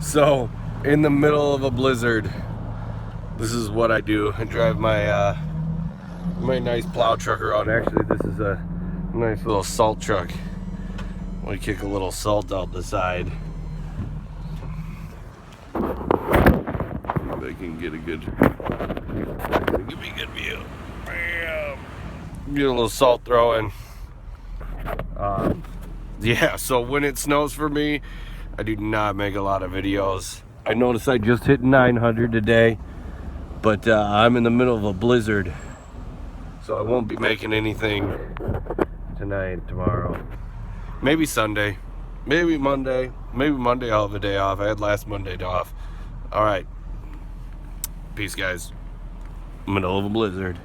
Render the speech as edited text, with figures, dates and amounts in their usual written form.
So, in the middle of a blizzard, this is what I do. I drive my my nice plow truck around. Actually, this is a nice little salt truck. We kick a little salt out the side. If I can get a good, give me a good view. Bam! Get a little salt throwing. Yeah, so when it snows for me, I do not make a lot of videos. I noticed I just hit 900 today, but I'm in the middle of a blizzard, so I won't be making anything tonight, tomorrow. Maybe Sunday, maybe Monday. Maybe Monday I'll have a day off. I had last Monday off. All right. Peace, guys. Middle of a blizzard.